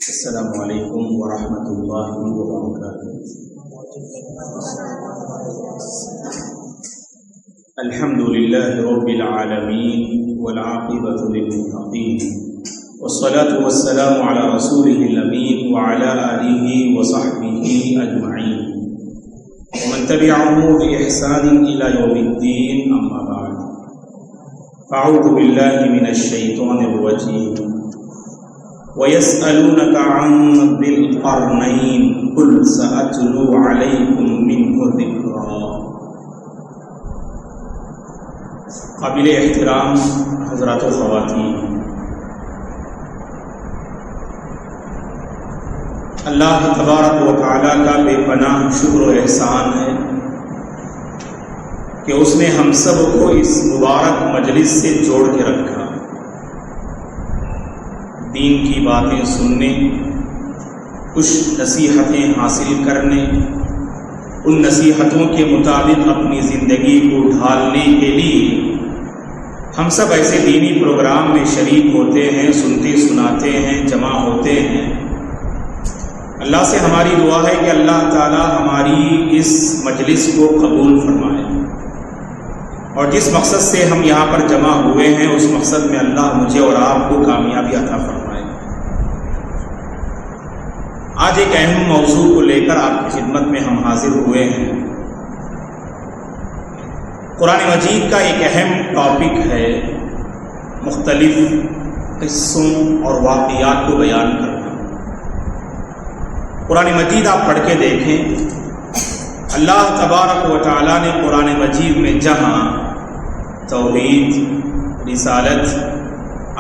السلام علیکم ورحمۃ اللہ وبرکاتہ۔ الحمد للہ رب العالمین والعاقبۃ للمتقین والصلاة والسلام علی رسولہ الامین وعلی آلہ وصحبہ اجمعین ومن تبعهم بإحسان إلى يوم الدين، أما بعد، فأعوذ بالله من الشيطان الرجيم وَيَسْأَلُونَكَ عَنْ ذِي الْقَرْنَيْنِ قُلْ سَأَتْلُو عَلَيْكُمْ مِنْهُ ذِكْرًا۔ قابل احترام حضرات و خواتین، اللہ تبارک و تعالیٰ کا بے پناہ شکر و احسان ہے کہ اس نے ہم سب کو اس مبارک مجلس سے جوڑ کے رکھا، دین کی باتیں سننے، کچھ نصیحتیں حاصل کرنے، ان نصیحتوں کے مطابق اپنی زندگی کو ڈھالنے کے لیے ہم سب ایسے دینی پروگرام میں شریک ہوتے ہیں، سنتے سناتے ہیں، جمع ہوتے ہیں۔ اللہ سے ہماری دعا ہے کہ اللہ تعالی ہماری اس مجلس کو قبول فرمائے، اور جس مقصد سے ہم یہاں پر جمع ہوئے ہیں اس مقصد میں اللہ مجھے اور آپ کو کامیابی عطا فرمائے۔ آج ایک اہم موضوع کو لے کر آپ کی خدمت میں ہم حاضر ہوئے ہیں۔ قرآن مجید کا ایک اہم ٹاپک ہے مختلف قصوں اور واقعات کو بیان کرنا۔ قرآن مجید آپ پڑھ کے دیکھیں، اللہ تبارک و تعالیٰ نے قرآن مجید میں جہاں توحید، رسالت،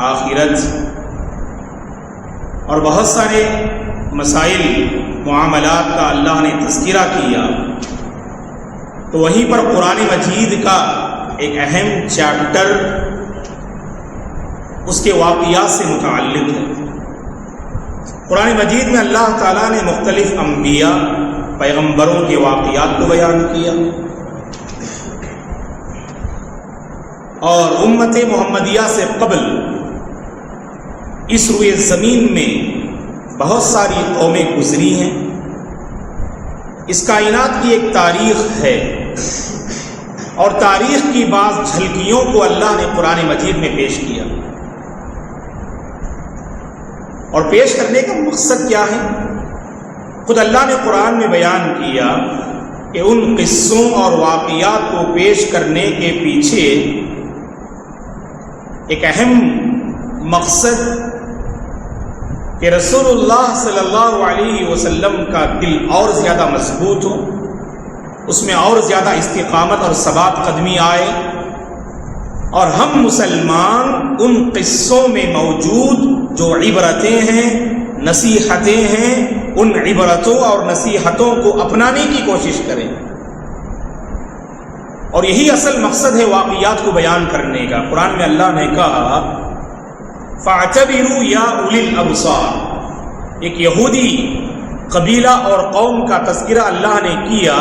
آخرت اور بہت سارے مسائل، معاملات کا اللہ نے تذکرہ کیا، تو وہیں پر قرآن مجید کا ایک اہم چیپٹر اس کے واقعات سے متعلق ہے۔ قرآن مجید میں اللہ تعالیٰ نے مختلف انبیاء، پیغمبروں کے واقعات کو بیان کیا، اور امت محمدیہ سے قبل اس روئے زمین میں بہت ساری قومیں گزری ہیں۔ اس کائنات کی ایک تاریخ ہے، اور تاریخ کی بعض جھلکیوں کو اللہ نے قرآن مجید میں پیش کیا، اور پیش کرنے کا مقصد کیا ہے؟ خود اللہ نے قرآن میں بیان کیا کہ ان قصوں اور واقعات کو پیش کرنے کے پیچھے ایک اہم مقصد کہ رسول اللہ صلی اللہ علیہ وسلم کا دل اور زیادہ مضبوط ہو، اس میں اور زیادہ استقامت اور ثبات قدمی آئے، اور ہم مسلمان ان قصوں میں موجود جو عبرتیں ہیں، نصیحتیں ہیں، ان عبرتوں اور نصیحتوں کو اپنانے کی کوشش کریں۔ اور یہی اصل مقصد ہے واقعات کو بیان کرنے کا۔ قرآن میں اللہ نے کہا فَاعْتَبِرُوا يَا أُولِي الْأَبْصَارِ، ایک یہودی قبیلہ اور قوم کا تذکرہ اللہ نے کیا۔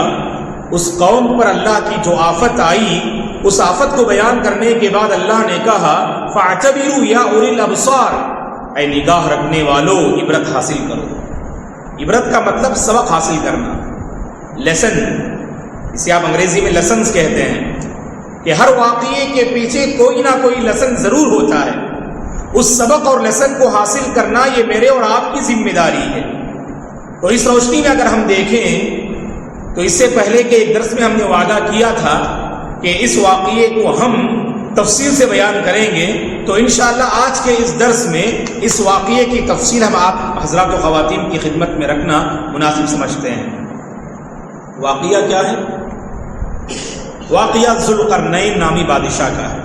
اس قوم پر اللہ کی جو آفت آئی، اس آفت کو بیان کرنے کے بعد اللہ نے کہا فَاعْتَبِرُوا يَا أُولِي الْأَبْصَارِ، اے نگاہ رکھنے والو عبرت حاصل کرو۔ عبرت کا مطلب سبق حاصل کرنا، لیسن، اسے آپ انگریزی میں لیسنز کہتے ہیں، کہ ہر واقعے کے پیچھے کوئی نہ کوئی لیسن ضرور ہوتا ہے۔ اس سبق اور لیسن کو حاصل کرنا یہ میرے اور آپ کی ذمہ داری ہے۔ تو اس روشنی میں اگر ہم دیکھیں تو اس سے پہلے کے ایک درس میں ہم نے وعدہ کیا تھا کہ اس واقعے کو ہم تفصیل سے بیان کریں گے، تو انشاءاللہ آج کے اس درس میں اس واقعے کی تفصیل ہم آپ حضرات و خواتین کی خدمت میں رکھنا مناسب سمجھتے ہیں۔ واقعہ کیا ہے؟ واقعہ ذوالقرنین نامی بادشاہ کا ہے،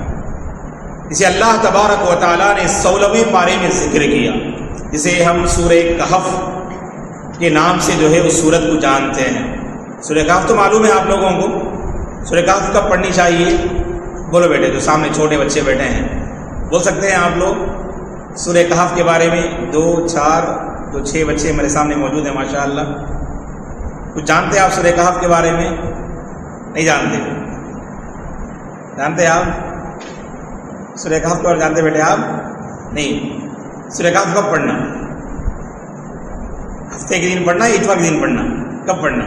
جسے اللہ تبارک و تعالیٰ نے 16ویں پارے میں ذکر کیا، جسے ہم سورہ کہف کے نام سے جو ہے اس سورت کو جانتے ہیں۔ سورہ کہف تو معلوم ہے آپ لوگوں کو، سورہ کہف کب پڑھنی چاہیے؟ بولو بیٹے، جو سامنے چھوٹے بچے بیٹھے ہیں بول سکتے ہیں آپ لوگ سورہ کہف کے بارے میں؟ 2 4 تو 6 بچے میرے سامنے موجود ہیں ماشاءاللہ۔ کچھ جانتے ہیں آپ سورہ کہف کے بارے میں؟ نہیں جانتے؟ جانتے آپ؟ سورہ کہف کو جانتے بیٹے آپ؟ نہیں. سورہ کہف کب پڑھنا؟ ہفتے کے دن پڑھنا یا اتوار کے دن پڑھنا؟ کب پڑھنا؟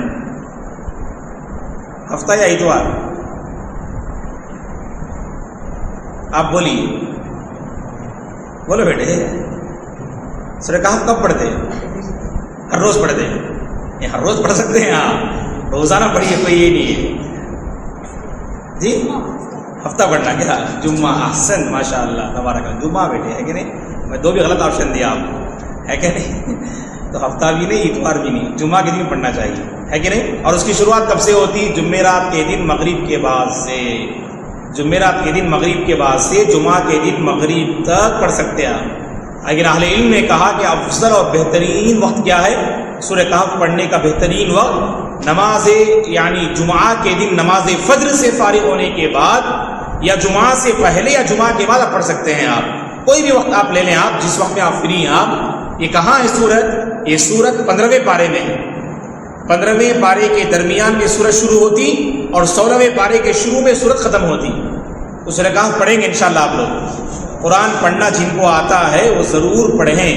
ہفتہ یا اتوار؟ آپ بولیے، بولو بیٹے. سورہ کہف کب پڑھتے؟ ہر روز پڑھتے ہیں؟ ہر روز پڑھ سکتے ہیں آپ، روزانہ پڑھیے، کوئی یہ نہیں ہے جی. ہفتہ پڑھنا کیا؟ جمعہ. احسن، ماشاء اللہ، تبارک اللہ. جمعہ بیٹے، ہے کہ نہیں؟ میں دو بھی غلط آپشن دیا آپ کو، ہے کہ نہیں؟ تو ہفتہ بھی نہیں، اتوار بھی نہیں، جمعہ کے دن پڑھنا چاہیے، ہے کہ نہیں؟ اور اس کی شروعات کب سے ہوتی؟ جمعرات کے دن مغرب کے بعد سے. جمعرات کے دن مغرب کے بعد سے جمعہ کے دن مغرب تک پڑھ سکتے ہیں آپ. لیکن اہل علم نے کہا کہ افضل اور بہترین وقت کیا ہے سورہ کہف پڑھنے کا؟ بہترین وقت نماز یعنی جمعہ کے دن نماز فجر سے فارغ ہونے کے بعد، یا جمعہ سے پہلے یا جمعہ کے بعد آپ پڑھ سکتے ہیں. آپ کوئی بھی وقت آپ لے لیں، آپ جس وقت میں آپ فری ہیں. آپ یہ کہاں ہے سورت؟ یہ سورت 15ویں پارے میں ہے. 15ویں پارے کے درمیان میں سورت شروع ہوتی اور 16ویں پارے کے شروع میں سورت ختم ہوتی. تو سورہ کہف پڑھیں گے انشاءاللہ. آپ لوگ قرآن پڑھنا جن کو آتا ہے وہ ضرور پڑھیں.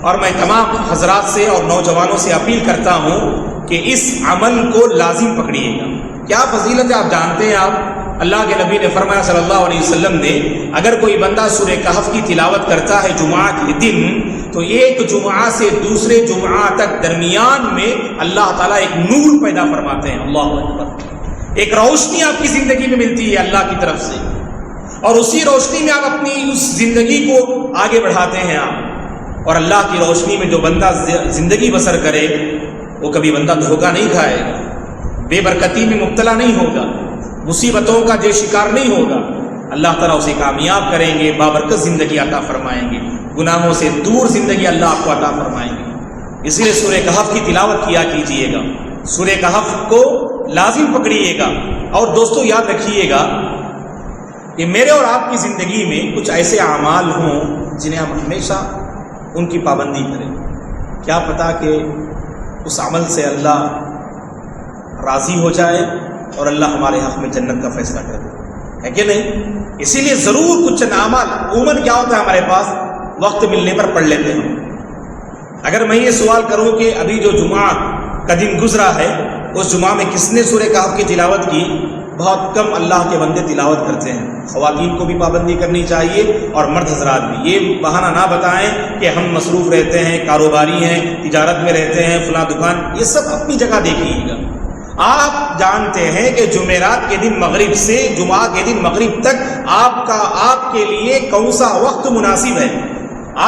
اور میں تمام حضرات سے اور نوجوانوں سے اپیل کرتا ہوں کہ اس عمل کو لازم پکڑیے گا. کیا فضیلت ہے آپ جانتے ہیں؟ آپ اللہ کے نبی نے فرمایا صلی اللہ علیہ وسلم نے، اگر کوئی بندہ سورہ کہف کی تلاوت کرتا ہے جمعہ کے دن، تو ایک جمعہ سے دوسرے جمعہ تک درمیان میں اللہ تعالیٰ ایک نور پیدا فرماتے ہیں. اللہ اکبر. ایک روشنی آپ کی زندگی میں ملتی ہے اللہ کی طرف سے، اور اسی روشنی میں آپ اپنی اس زندگی کو آگے بڑھاتے ہیں آپ. اور اللہ کی روشنی میں جو بندہ زندگی بسر کرے وہ کبھی بندہ دھوکہ نہیں کھائے گا، بے برکتی میں مبتلا نہیں ہوگا، مصیبتوں کا جو شکار نہیں ہوگا. اللہ تعالیٰ اسے کامیاب کریں گے، بابرکت زندگی عطا فرمائیں گے، گناہوں سے دور زندگی اللہ آپ کو عطا فرمائیں گے. اسی لیے سورہ کہف کی تلاوت کیا کیجیے گا، سورہ کہف کو لازم پکڑیے گا. اور دوستو یاد رکھیے گا کہ میرے اور آپ کی زندگی میں کچھ ایسے اعمال ہوں جنہیں ہم ہمیشہ ان کی پابندی کریں. کیا پتہ کہ اس عمل سے اللہ راضی ہو جائے اور اللہ ہمارے حق میں جنت کا فیصلہ کر دے، ہے کہ نہیں؟ اسی لیے ضرور کچھ اعمال عموماً کیا ہوتا ہے ہمارے پاس وقت ملنے پر پڑھ لیتے ہیں. اگر میں یہ سوال کروں کہ ابھی جو جمعہ کا دن گزرا ہے اس جمعہ میں کس نے سورہ کہف کی تلاوت کی؟ بہت کم اللہ کے بندے تلاوت کرتے ہیں. خواتین کو بھی پابندی کرنی چاہیے اور مرد حضرات بھی. یہ بہانہ نہ بتائیں کہ ہم مصروف رہتے ہیں، کاروباری ہیں، تجارت میں رہتے ہیں، فلاں دکان. یہ سب اپنی جگہ دیکھیے گا. آپ جانتے ہیں کہ جمعرات کے دن مغرب سے جمعہ کے دن مغرب تک آپ کے لیے کون سا وقت مناسب ہے.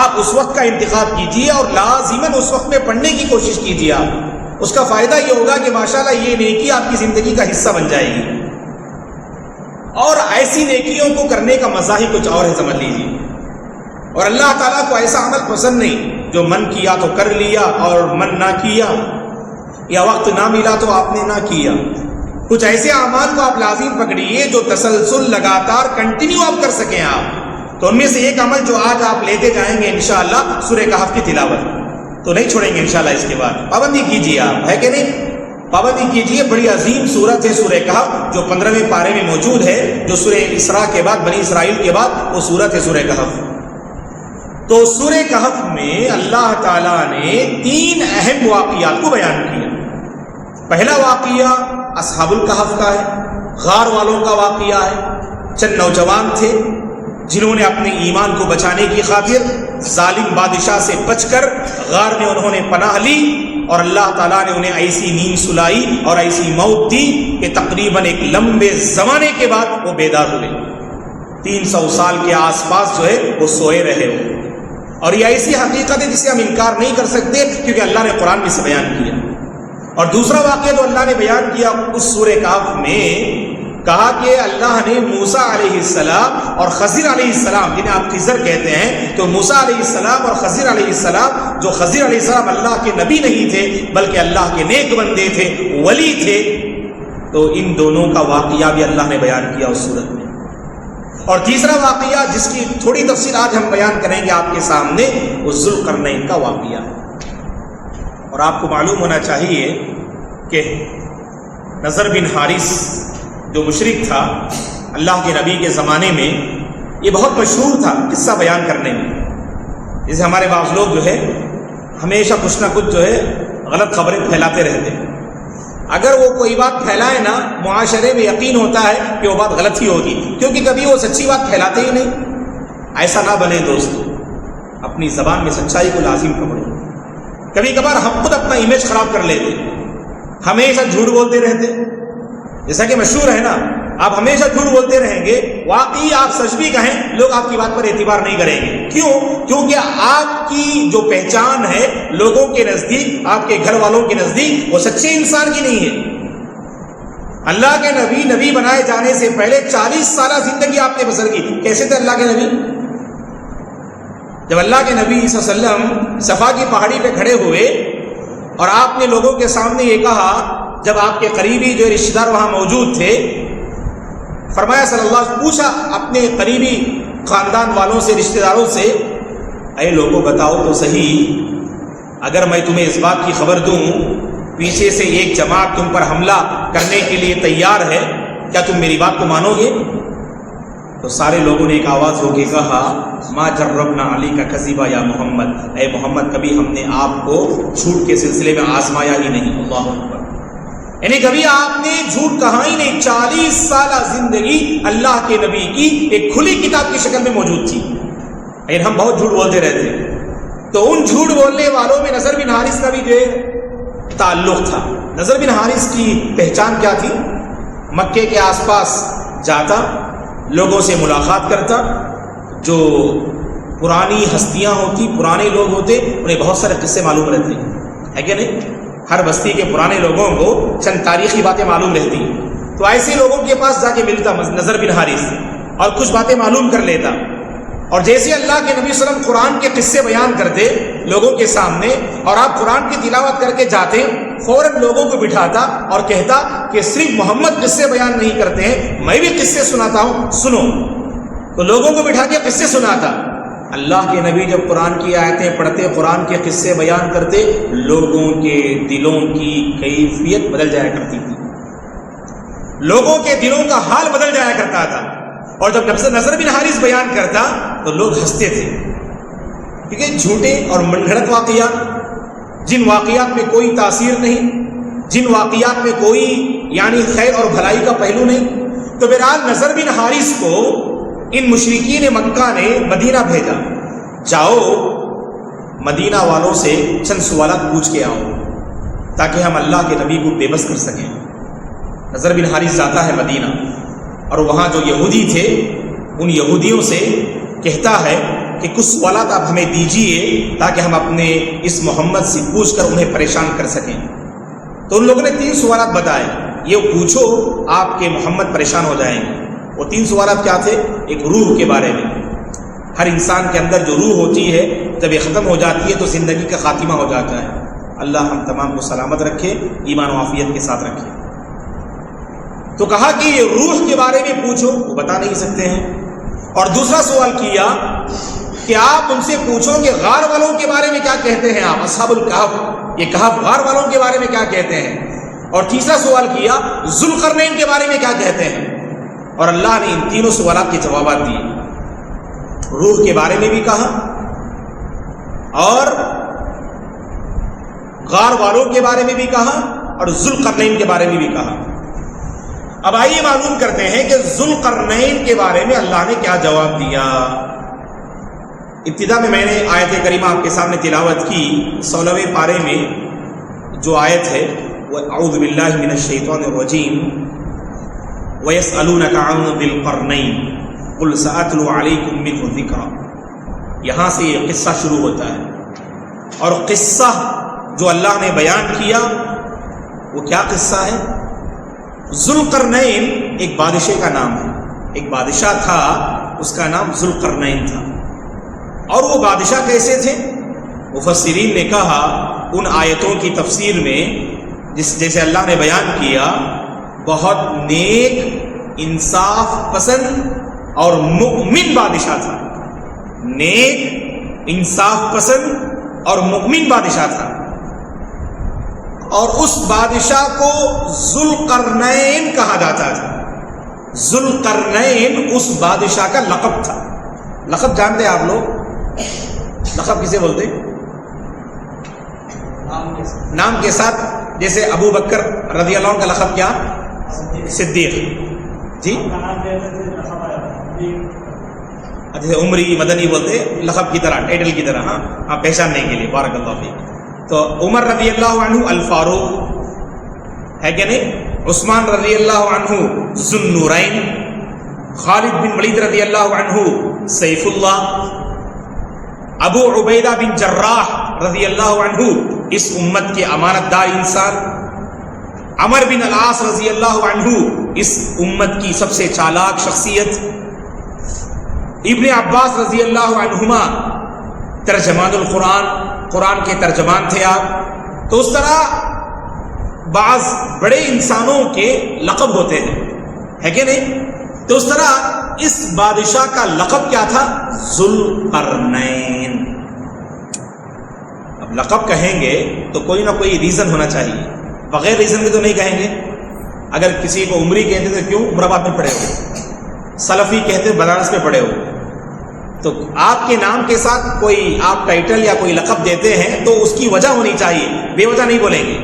آپ اس وقت کا انتخاب کیجیے اور لازماً اس وقت میں پڑھنے کی کوشش کیجیے. آپ اس کا فائدہ یہ ہوگا کہ ماشاءاللہ یہ نیکی آپ کی زندگی کا حصہ بن جائے گی. اور ایسی نیکیوں کو کرنے کا مزہ ہی کچھ اور ہے، سمجھ لیجیے. اور اللہ تعالیٰ کو ایسا عمل پسند نہیں جو من کیا تو کر لیا اور من نہ کیا، یا وقت نہ ملا تو آپ نے نہ کیا. کچھ ایسے اعمال کو آپ لازم پکڑیے جو تسلسل لگاتار کنٹینیو آپ کر سکیں. آپ تو ان میں سے ایک عمل جو آج آپ لیتے جائیں گے انشاءاللہ سورہ کہف کی تلاوت، تو نہیں چھوڑیں گے انشاءاللہ. اس کے بعد پابندی کیجیے آپ، ہے کہ نہیں؟ پابندی کیجیے. بڑی عظیم سورت ہے سورہ کہف، جو 15ویں پارے میں موجود ہے، جو سورہ اسراء کے بعد، بنی اسرائیل کے بعد وہ سورت ہے سورہ کہف. تو سورہ کہف میں اللہ تعالیٰ نے 3 اہم واقعات کو بیان کیا. پہلا واقعہ اصحاب الکہف کا ہے، غار والوں کا واقعہ ہے. چند نوجوان تھے جنہوں نے اپنے ایمان کو بچانے کی خاطر ظالم بادشاہ سے بچ کر غار میں انہوں نے پناہ لی، اور اللہ تعالیٰ نے انہیں ایسی نیند سلائی اور ایسی موت دی کہ تقریباً ایک لمبے زمانے کے بعد وہ بیدار ہوئے. 300 سال کے آس پاس جو ہے وہ سوئے رہے ہو. اور یہ ایسی حقیقت ہے جسے ہم انکار نہیں کر سکتے کیونکہ اللہ نے قرآن میں سے بیان کیا. اور دوسرا واقعہ جو اللہ نے بیان کیا اس سورہ کہف میں، کہا کہ اللہ نے موسیٰ علیہ السلام اور خضر علیہ السلام، جنہیں آپ خضر کہتے ہیں، تو موسیٰ علیہ السلام اور خضر علیہ السلام، جو خضر علیہ السلام اللہ کے نبی نہیں تھے بلکہ اللہ کے نیک بندے تھے، ولی تھے، تو ان دونوں کا واقعہ بھی اللہ نے بیان کیا اس سورت میں. اور تیسرا واقعہ جس کی تھوڑی تفصیل آج ہم بیان کریں گے آپ کے سامنے، وہ ذوالقرنین کا واقعہ ہے. اور آپ کو معلوم ہونا چاہیے کہ نضر بن حارث جو مشرک تھا اللہ کے نبی کے زمانے میں، یہ بہت مشہور تھا قصہ بیان کرنے میں. جیسے ہمارے بعض لوگ جو ہے ہمیشہ کچھ نہ کچھ جو ہے غلط خبریں پھیلاتے رہتے ہیں. اگر وہ کوئی بات پھیلائے نا، معاشرے میں یقین ہوتا ہے کہ وہ بات غلط ہی ہوگی، کیونکہ کبھی وہ سچی بات پھیلاتے ہی نہیں. ایسا نہ بنے دوستو، اپنی زبان میں سچائی کو لازم پکڑو. کبھی کبھار ہم خود اپنا امیج خراب کر لیتے، ہمیشہ جھوٹ بولتے رہتے. جیسا کہ مشہور ہے نا، آپ ہمیشہ جھوٹ بولتے رہیں گے، واقعی آپ سچ بھی کہیں لوگ آپ کی بات پر اعتبار نہیں کریں گے. کیوں؟ کیونکہ آپ کی جو پہچان ہے لوگوں کے نزدیک، آپ کے گھر والوں کے نزدیک، وہ سچے انسان کی نہیں ہے. اللہ کے نبی بنائے جانے سے پہلے 40 سالہ زندگی آپ نے بسر کی. کیسے تھے اللہ کے نبی؟ جب اللہ کے نبی صلی اللہ علیہ وسلم صفا کی پہاڑی پہ کھڑے ہوئے اور آپ نے لوگوں کے سامنے یہ کہا، جب آپ کے قریبی جو رشتہ دار وہاں موجود تھے، فرمایا صلی اللہ علیہ وسلم، پوچھا اپنے قریبی خاندان والوں سے، رشتہ داروں سے، اے لوگوں بتاؤ تو صحیح، اگر میں تمہیں اس بات کی خبر دوں پیچھے سے ایک جماعت تم پر حملہ کرنے کے لیے تیار ہے، کیا تم میری بات کو مانو گے؟ تو سارے لوگوں نے ایک آواز ہو کے کہا، ما جربنا علی کا کذبا یا محمد، اے محمد کبھی ہم نے آپ کو جھوٹ کے سلسلے میں آزمایا ہی نہیں. اللہ اکبر. یعنی کبھی آپ نے جھوٹ کہا ہی نہیں. 40 سالہ زندگی اللہ کے نبی کی ایک کھلی کتاب کی شکل میں موجود تھی. لیکن ہم بہت جھوٹ بولتے رہتے. تو ان جھوٹ بولنے والوں میں نضر بن حارث کا بھی جو تعلق تھا. نضر بن حارث کی پہچان کیا تھی؟ مکے کے آس پاس جاتا، لوگوں سے ملاقات کرتا، جو پرانی ہستیاں ہوتی، پرانے لوگ ہوتے، انہیں بہت سارے قصے معلوم رہتے ہیں کہ نہیں؟ ہر بستی کے پرانے لوگوں کو چند تاریخی باتیں معلوم رہتی ہیں. تو ایسے لوگوں کے پاس جا کے ملتا نضر بن حارث اور کچھ باتیں معلوم کر لیتا. اور جیسے اللہ کے نبی صلی اللہ علیہ وسلم قرآن کے قصے بیان کرتے لوگوں کے سامنے اور آپ قرآن کی تلاوت کر کے جاتے، فوراً لوگوں کو بٹھاتا اور کہتا کہ صرف محمد قصے بیان نہیں کرتے ہیں، میں بھی قصے سناتا ہوں، سنو. تو لوگوں کو بٹھا کے قصے سناتا. اللہ کے نبی جب قرآن کی آیتیں پڑھتے، قرآن کے قصے بیان کرتے، لوگوں کے دلوں کی کیفیت بدل جایا کرتی تھی، لوگوں کے دلوں کا حال بدل جایا کرتا تھا. اور جب نضر بن حارث بیان کرتا تو لوگ ہنستے تھے، کیونکہ جھوٹے اور من گھڑت واقعات، جن واقعات میں کوئی تاثیر نہیں، جن واقعات میں کوئی یعنی خیر اور بھلائی کا پہلو نہیں. تو بہرحال نضر بن حارث کو ان مشرکین مکہ نے مدینہ بھیجا، جاؤ مدینہ والوں سے چند سوالات پوچھ کے آؤ تاکہ ہم اللہ کے نبی کو بے بس کر سکیں. نضر بن حارث جاتا ہے مدینہ اور وہاں جو یہودی تھے ان یہودیوں سے کہتا ہے کہ کچھ سوالات آپ ہمیں دیجئے تاکہ ہم اپنے اس محمد سے پوچھ کر انہیں پریشان کر سکیں. تو ان لوگوں نے 3 سوالات بتائے، یہ پوچھو آپ کے محمد پریشان ہو جائیں گے. وہ 3 سوالات کیا تھے؟ ایک روح کے بارے میں. ہر انسان کے اندر جو روح ہوتی ہے جب یہ ختم ہو جاتی ہے تو زندگی کا خاتمہ ہو جاتا ہے. اللہ ہم تمام کو سلامت رکھے، ایمان و عافیت کے ساتھ رکھے. تو کہا کہ یہ روح کے بارے میں پوچھو، وہ بتا نہیں سکتے ہیں. اور دوسرا سوال کیا کہ آپ ان سے پوچھو کہ غار والوں کے بارے میں کیا کہتے ہیں، آپ اصحاب الکہف، یہ کہف غار والوں کے بارے میں کیا کہتے ہیں. اور تیسرا سوال کیا ذوالقرنین کے بارے میں کیا کہتے ہیں. اور اللہ نے ان تینوں سوالات کے جوابات دیے. روح کے بارے میں بھی کہا اور غار والوں کے بارے میں بھی کہا اور ذوالقرنین کے بارے میں بھی کہا. اب آئیے معلوم کرتے ہیں کہ ذوالقرنین کے بارے میں اللہ نے کیا جواب دیا. ابتدا میں نے آیت کریمہ آپ کے سامنے تلاوت کی. 16ویں پارے میں جو آیت ہے وہ اعوذ باللہ من الشیطان الرجیم وَيَسْأَلُونَكَ عَنْ ذِي الْقَرْنَيْنِ قُلْ سَأَتْلُو عَلَيْكُمْ مِنْهُ ذِكْرًا. یہاں سے یہ قصہ شروع ہوتا ہے اور قصہ جو اللہ نے بیان کیا وہ کیا قصہ ہے؟ ذوالقرنین ایک بادشاہ کا نام ہے. ایک بادشاہ تھا، اس کا نام ذوالقرنین تھا. اور وہ بادشاہ کیسے تھے؟ مفسرین نے کہا ان آیتوں کی تفسیر میں جیسے اللہ نے بیان کیا، بہت نیک، انصاف پسند اور مؤمن بادشاہ تھا. نیک، انصاف پسند اور مؤمن بادشاہ تھا. اور اس بادشاہ کو ذوالقرنین کہا جاتا تھا. ذوالقرنین اس بادشاہ کا لقب تھا. لقب جانتے ہیں آپ لوگ؟ لقب کسے بولتے؟ نام کے ساتھ. جیسے ابو بکر رضی اللہ عنہ کا لقب کیا؟ صدیق. جی جیسے عمری مدنی بولتے لقب کی طرح، ٹائٹل کی طرح. ہاں پہچاننے کے لیے. بارک اللہ فیک. تو عمر رضی اللہ عنہ الفاروق ہے کہ نہیں؟ عثمان رضی اللہ عنہ ذو النورین. خالد بن ولید رضی اللہ عنہ سیف اللہ. ابو عبیدہ بن جراح رضی اللہ عنہ اس امت کے امانت دار انسان. عمر بن العاص رضی اللہ عنہ اس امت کی سب سے چالاک شخصیت. ابن عباس رضی اللہ عنہما ترجمان القرآن، قرآن کے ترجمان تھے آپ. تو اس طرح بعض بڑے انسانوں کے لقب ہوتے ہیں، ہے کہ نہیں؟ تو اس طرح اس بادشاہ کا لقب کیا تھا؟ ذوالقرنین. اب لقب کہیں گے تو کوئی نہ کوئی ریزن ہونا چاہیے، بغیر ریزن کے تو نہیں کہیں گے. اگر کسی کو عمری کہتے تو کیوں عمرآباد میں پڑھے ہو، سلفی کہتے بنارس میں پڑھے ہو. تو آپ کے نام کے ساتھ کوئی آپ ٹائٹل یا کوئی لقب دیتے ہیں تو اس کی وجہ ہونی چاہیے، بے وجہ نہیں بولیں گے.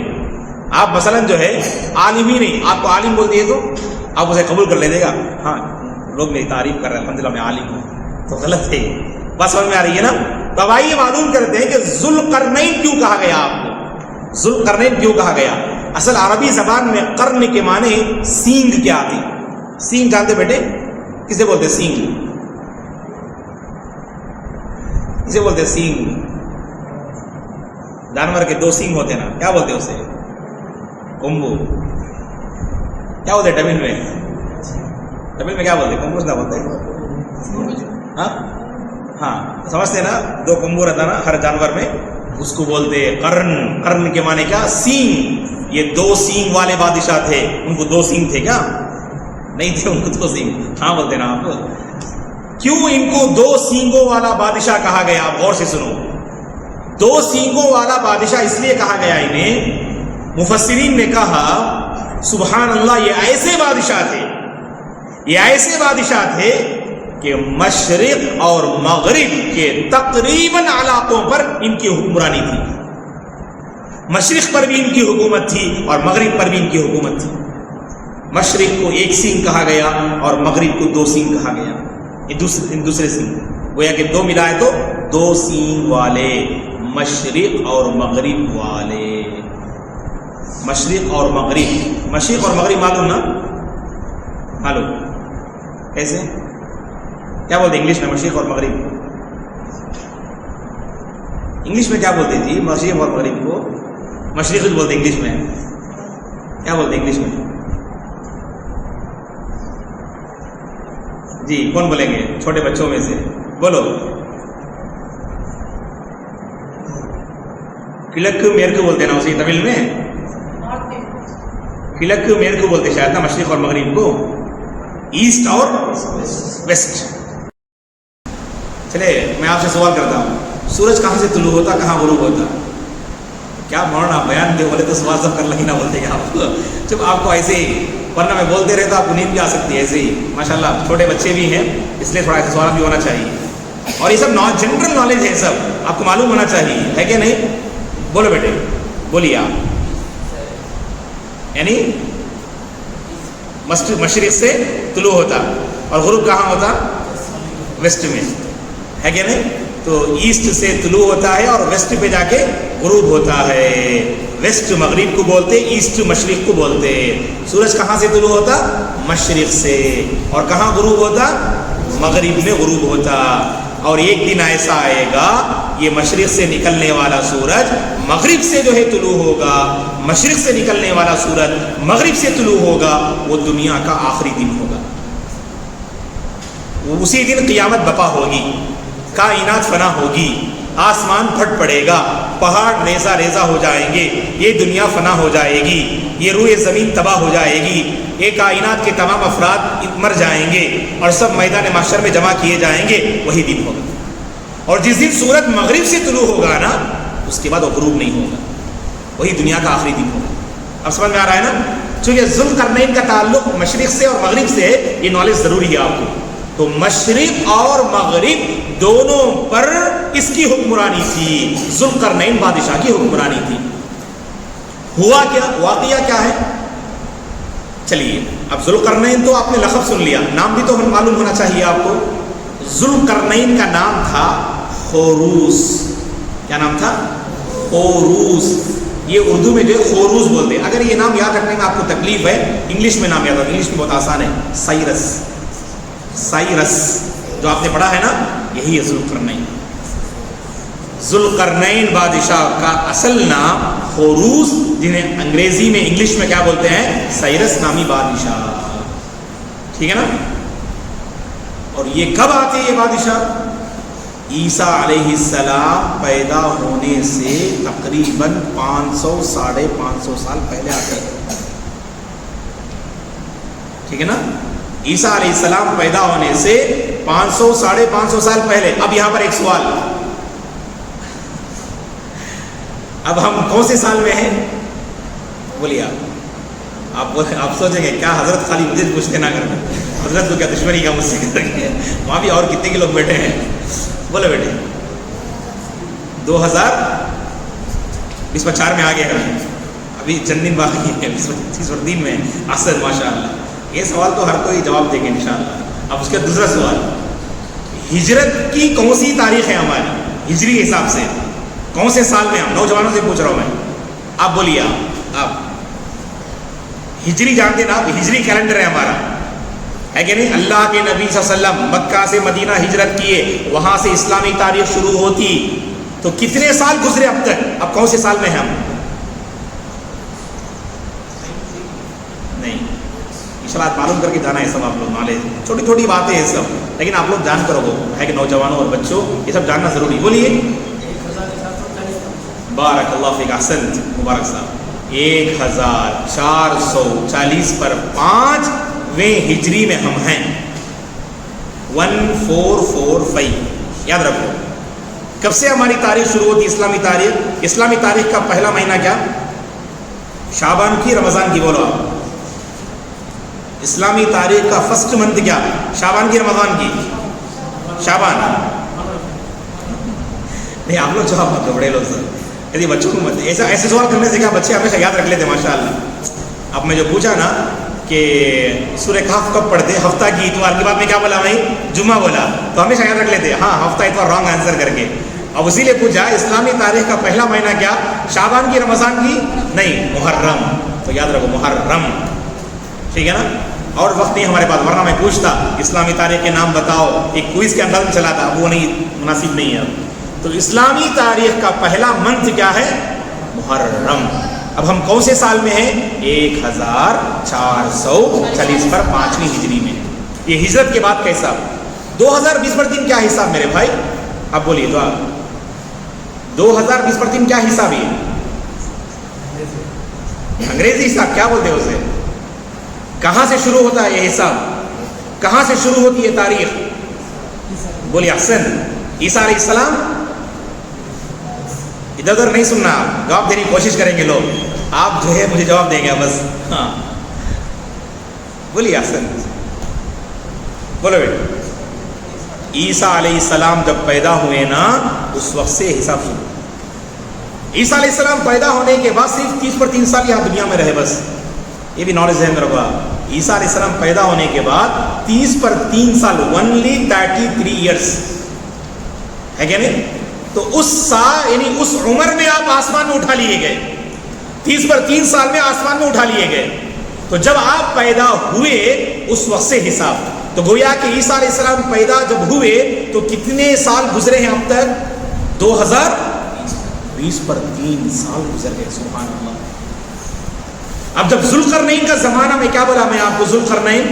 آپ مثلا جو ہے عالم ہی نہیں، آپ کو عالم بول دیے تو آپ اسے قبول کر لے دے گا. ہاں لوگ میری تعریف کر رہے ہیں الحمدللہ میں عالم ہوں، تو غلط ہے. بس سمجھ میں آ رہی ہے نا؟ تو اب آئیے معلوم کرتے ہیں کہ ذوالقرنین کیوں کہا گیا آپ کو. ذوالقرنین کیوں کہا گیا؟ اصل عربی زبان میں قرن کے معنی سینگ کیا آتی. سینگ جانتے بیٹے؟ کسے بولتے سینگ؟ کسے بولتے سینگ؟ جانور کے دو سینگ ہوتے ہیں نا، کیا بولتے اسے؟ کمبو. کیا بولتے تمل میں؟ تمل میں کیا بولتے؟ کمبو نہ بولتے. ہاں سمجھتے نا؟ دو کمبو رہتا نا ہر جانور میں، اس کو بولتے قرن. قرن کے معنی کیا؟ سینگ. یہ دو سینگ والے بادشاہ تھے. ان کو دو سینگ تھے کیا؟ نہیں تھے ان کو دو سینگ. ہاں بولتے نا آپ. کیوں ان کو دو سینگوں والا بادشاہ کہا گیا؟ آپ غور سے سنو. دو سینگوں والا بادشاہ اس لیے کہا گیا انہیں، مفسرین نے کہا سبحان اللہ، یہ ایسے بادشاہ تھے، یہ ایسے بادشاہ تھے کہ مشرق اور مغرب کے تقریباً علاقوں پر ان کی حکمرانی تھی. مشرق پر بھی ان کی حکومت تھی اور مغرب پر بھی ان کی حکومت تھی. مشرق کو ایک سینگ کہا گیا اور مغرب کو دو سینگ کہا گیا. یہ دوسرے سینگ گویا کہ دو ملائے تو دو سینگ والے، مشرق اور مغرب والے. مشرق اور مغرب. مشرق اور مغرب معلوم نا؟ معلوم کیسے؟ کیا بولتے انگلش میں مشرق اور مغرب؟ انگلش میں کیا بولتے جی مشرق اور مغرب کو؟ مشرق بولتے انگلش میں. کیا بولتے انگلش میں؟ جی کون بولیں گے چھوٹے بچوں میں سے؟ بولو. کلک میرکو بولتے نا اسی تمل میں. کلک میرکو بولتے شاید نا مشرق اور مغرب کو، ایسٹ اور ویسٹ. چلے میں آپ سے سوال کرتا ہوں، سورج کہاں سے طلوع ہوتا، کہاں غروب ہوتا؟ کیا مولانا بیان دے بولے تو سوال سب کر لگی نہ بولتے گا آپ. جب آپ کو ایسے ہی، ورنہ میں بولتے رہے تو آپ کو نیند بھی آ سکتی ہے ایسے ہی. ماشاءاللہ چھوٹے بچے بھی ہیں اس لیے تھوڑا ایسا سوال بھی ہونا چاہیے. اور یہ سب جنرل نالج ہے، سب آپ کو معلوم ہونا چاہیے، ہے کہ نہیں؟ بولو بیٹے بولیے آپ. یعنی مشرق سے طلوع ہوتا اور غروب کہاں ہوتا؟ ویسٹ میں، ہے کہ نہیں؟ تو ایسٹ سے طلوع ہوتا ہے اور ویسٹ پہ جا کے غروب ہوتا ہے. ویسٹ مغرب کو بولتے، ایسٹ مشرق کو بولتے. سورج کہاں سے طلوع ہوتا؟ مشرق سے. اور کہاں غروب ہوتا؟ مغرب میں غروب ہوتا. اور ایک دن ایسا آئے گا یہ مشرق سے نکلنے والا سورج مغرب سے جو ہے طلوع ہوگا، مشرق سے نکلنے والا سورج مغرب سے طلوع ہوگا. وہ دنیا کا آخری دن ہوگا. اسی دن قیامت بپا ہوگی، کائنات فنا ہوگی، آسمان پھٹ پڑے گا، پہاڑ ریزہ ریزہ ہو جائیں گے، یہ دنیا فنا ہو جائے گی، یہ روئے زمین تباہ ہو جائے گی، یہ کائنات کے تمام افراد مر جائیں گے اور سب میدان محشر میں جمع کیے جائیں گے. وہی دن ہوگا. اور جس دن سورج مغرب سے طلوع ہوگا نا اس کے بعد وہ غروب نہیں ہوگا، وہی دنیا کا آخری دن ہوگا. اب سمجھ میں آ رہا ہے نا؟ چونکہ ذوالقرنین کا تعلق مشرق سے اور مغرب سے ہے، یہ نالج ضروری ہے آپ کو. تو مشرق اور مغرب دونوں پر کس کی حکمرانی تھی؟ ذوالقرنین بادشاہ کی حکمرانی تھی۔ ہوا کیا؟ واقعہ کیا ہے؟ چلیے اب ذوالقرنین تو آپ نے لقب سن لیا، نام بھی تو معلوم ہونا چاہیے آپ کو۔ ذوالقرنین کا نام تھا خوروس۔ کیا نام تھا؟ خوروس۔ یہ اردو میں جو ہے خوروس بولتے ہیں۔ اگر یہ نام یاد رکھنے میں آپ کو تکلیف ہے، انگلش میں نام یاد رکھیں، انگلش میں بہت آسان ہے، سائرس۔ سائرس جو آپ نے پڑھا ہے نا، یہی ہے ذوالقرنین۔ ذوالقرنین بادشاہ کا اصل نام خوروس، جنہیں انگریزی میں انگلش میں کیا بولتے ہیں؟ سائرس نامی بادشاہ، ٹھیک ہے نا۔ اور یہ کب آتے یہ بادشاہ؟ عیسیٰ علیہ السلام پیدا ہونے سے تقریباً 500 ساڑھے 500 سال پہلے آتے ہیں، ٹھیک ہے نا۔ عیسیٰ علیہ السلام پیدا ہونے سے 500 ساڑھے 500 سال پہلے۔ اب یہاں پر ایک سوال، اب ہم کون سے سال میں ہیں؟ بولیے آپ سوچیں گے کیا حضرت خالی مجھے پوچھتے نہ کرنا، حضرت کو کیا دشمنی کا مجھ سے کریں گے؟ وہاں بھی اور کتنے کے لوگ بیٹھے ہیں؟ بولے بیٹے 2024 میں آ گیا، ابھی چند دن باقی ہے، 20 دن میں اصل ماشاء اللہ۔ یہ سوال تو ہر کوئی جواب دے گا انشاءاللہ۔ اب اس کا دوسرا سوال، ہجرت کی کون سی تاریخ ہے ہماری ہجری حساب سے؟ کون سے سال میں؟ ہم نوجوانوں سے پوچھ رہا ہوں میں، آپ بولیے۔ آپ ہجری جانتے نا؟ ہجری کیلنڈر ہے ہمارا، ہے کہ نہیں؟ اللہ کے نبی صلی اللہ علیہ وسلم مکہ سے مدینہ ہجرت کیے، وہاں سے اسلامی تاریخ شروع ہوتی، تو کتنے سال گزرے اب تک؟ اب کون سے سال میں ہیں ہم؟ نہیں، انشاءاللہ معلوم کر کے جانا ہے سب آپ لوگ، نالج چھوٹی چھوٹی باتیں ہیں سب، لیکن آپ لوگ جان کر ہو ہے کہ نوجوانوں اور بچوں یہ سب جاننا ضروری۔ بولیے بارک اللہ فیک، احسنت، مبارک صاحب۔ 1440 پر 5ویں ہجری میں ہم ہیں، 1445 یاد رکھو۔ کب سے ہماری تاریخ شروع ہوتی اسلامی تاریخ؟ اسلامی تاریخ کا پہلا مہینہ کیا؟ شعبان کی رمضان کی؟ بولو آپ۔ اسلامی تاریخ کا فرسٹ منتھ کیا؟ شعبان کی رمضان کی؟ شعبان نہیں، آپ لوگ جواب مت دو بڑے لوگ سر، یعنی بچوں کو مت ایسے سوال کرنے سے کیا بچے ہمیشہ یاد رکھ لیتے ماشاء اللہ۔ اب میں جو پوچھا نا کہ سورہ کہف کب پڑھتے؟ ہفتہ کی اتوار کی بات میں کیا بولا بھائی؟ جمعہ بولا، تو ہمیشہ یاد رکھ لیتے ہاں ہفتہ اتوار، رانگ آنسر کر کے۔ اب اسی لیے پوچھا اسلامی تاریخ کا پہلا مہینہ کیا؟ شعبان کی رمضان کی؟ نہیں، محرم، تو یاد رکھو محرم، ٹھیک ہے نا۔ اور وقت نہیں ہمارے پاس، ورنہ میں پوچھتا اسلامی تاریخ کے نام بتاؤ، ایک کوئز کے انداز میں چلا تھا، وہ نہیں، مناسب نہیں ہے اب۔ تو اسلامی تاریخ کا پہلا منتھ کیا ہے؟ محرم۔ اب ہم کون سے سال میں ہیں؟ 1440 پر 5ویں ہجری میں۔ یہ ہجرت کے بعد کا حساب۔ 2020 پر 3 کیا حساب میرے بھائی؟ اب بولیے تو آپ 2020 پر 3 کیا حساب؟ یہ انگریزی حساب کیا بولتے ہیں اسے؟ کہاں سے شروع ہوتا ہے یہ حساب؟ کہاں سے شروع ہوتی ہے تاریخ؟ بولیے احسن۔ عیسیٰ علیہ السلام، ادھر ادھر نہیں سننا، آپ جواب دینے کی کوشش کریں گے لوگ، آپ جو ہے مجھے جواب دیں گے بس، ہاں بولیے احسن، بولو بیٹے۔ عیسیٰ علیہ السلام جب پیدا ہوئے نا، اس وقت سے حساب شروع۔ عیسیٰ علیہ السلام پیدا ہونے کے بعد صرف 30 پر 3 سال یہاں دنیا میں رہے، بس یہ بھی نالج ذہن میں رکھو۔ عیسیٰ علیہ السلام پیدا ہونے کے بعد 30 پر 3 سال، only 33 years، ہے کیا نہیں؟ تو اس سال یعنی اس عمر میں آپ آسمان میں اٹھا لیے گئے، 30 پر 3 سال میں آسمان میں اٹھا لیے گئے۔ تو جب آپ پیدا ہوئے اس وقت سے حساب، تو گویا کہ عیسیٰ علیہ السلام پیدا جب ہوئے تو کتنے سال گزرے ہیں اب تک؟ 2020 پر 3 سال گزر گئے، سبحان اللہ۔ اب جب ذوالقرنین کا زمانہ، میں کیا بولا میں آپ کو؟ ذوالقرنین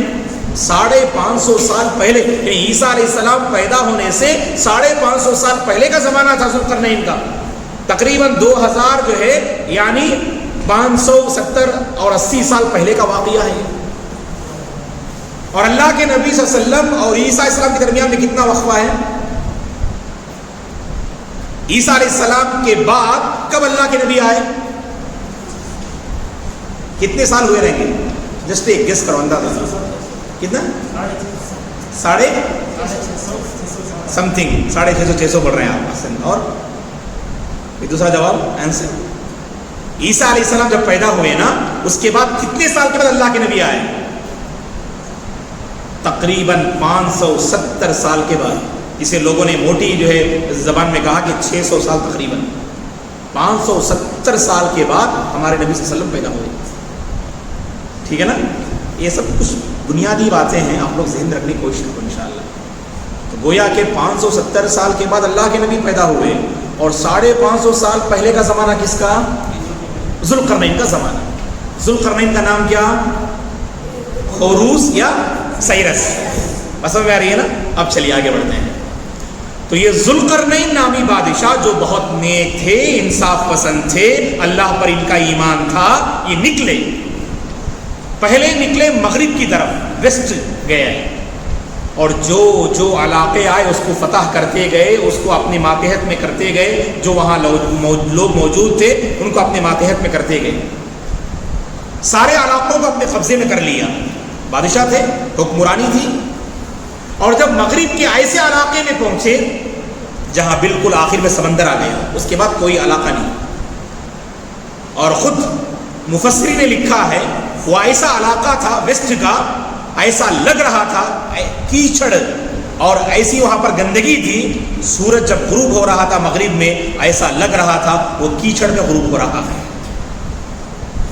550 سال پہلے، یعنی عیسیٰ علیہ السلام پیدا ہونے سے 550 سال پہلے کا زمانہ تھا ذوالقرنین کا، تقریباً 2000 جو ہے یعنی 570 اور 80 سال پہلے کا واقعہ ہے۔ اور اللہ کے نبی صلی اللہ علیہ وسلم اور عیسیٰ علیہ السلام کے درمیان میں کتنا وقفہ ہے؟ عیسیٰ علیہ السلام کے بعد کب اللہ کے نبی آئے؟ کتنے سال ہوئے رہیں گے؟ جسٹ ایک گیس کرو، اندازہ کتنا؟ سمتھنگ 650 پڑھ رہے ہیں آپ. اور دوسرا جواب آنسر. عیسیٰ علیہ السلام جب پیدا ہوئے نا اس کے بعد کتنے سال کے بعد اللہ کے نبی آئے؟ تقریباً 570 سال کے بعد. اسے لوگوں نے موٹی جو ہے زبان میں کہا کہ 600 سال تقریباً. 570 سال کے بعد ہمارے نبی صلی اللہ علیہ وسلم پیدا ہوئے. ٹھیک ہے نا. یہ سب کچھ بنیادی باتیں ہیں, آپ لوگ ذہن رکھنے کی کوشش کرو انشاءاللہ. تو گویا کہ 570 سال کے بعد اللہ کے نبی پیدا ہوئے, اور 550 سال پہلے کا زمانہ کس کا؟ ذوالقرنین کا زمانہ. ذوالقرنین کا نام کیا؟ خوروس یا سائرس. بس سمجھ میں آ رہی ہے نا. اب چلیے آگے بڑھتے ہیں. تو یہ ذوالقرنین نامی بادشاہ جو بہت نیک تھے, انصاف پسند تھے, اللہ پر ان کا ایمان تھا, یہ نکلے. پہلے نکلے مغرب کی طرف, ویسٹ گئے, اور جو علاقے آئے اس کو فتح کرتے گئے, اس کو اپنے ماتحت میں کرتے گئے. جو وہاں لوگ موجود تھے ان کو اپنے ماتحت میں کرتے گئے. سارے علاقوں کو اپنے قبضے میں کر لیا. بادشاہ تھے, حکمرانی تھی. اور جب مغرب کے ایسے علاقے میں پہنچے جہاں بالکل آخر میں سمندر آ گیا, اس کے بعد کوئی علاقہ نہیں. اور خود مفسرین نے لکھا ہے وہ ایسا علاقہ تھا ویسٹ کا, ایسا لگ رہا تھا کیچڑ اور ایسی وہاں پر گندگی تھی. سورج جب غروب ہو رہا تھا مغرب میں, ایسا لگ رہا تھا وہ کیچڑ میں غروب ہو رہا ہے.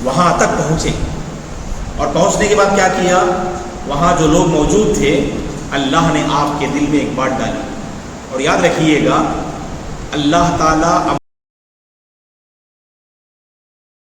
وہاں تک پہنچے, اور پہنچنے کے بعد کیا کیا؟ وہاں جو لوگ موجود تھے اللہ نے آپ کے دل میں ایک بات ڈالی. اور یاد رکھیے گا اللہ تعالیٰ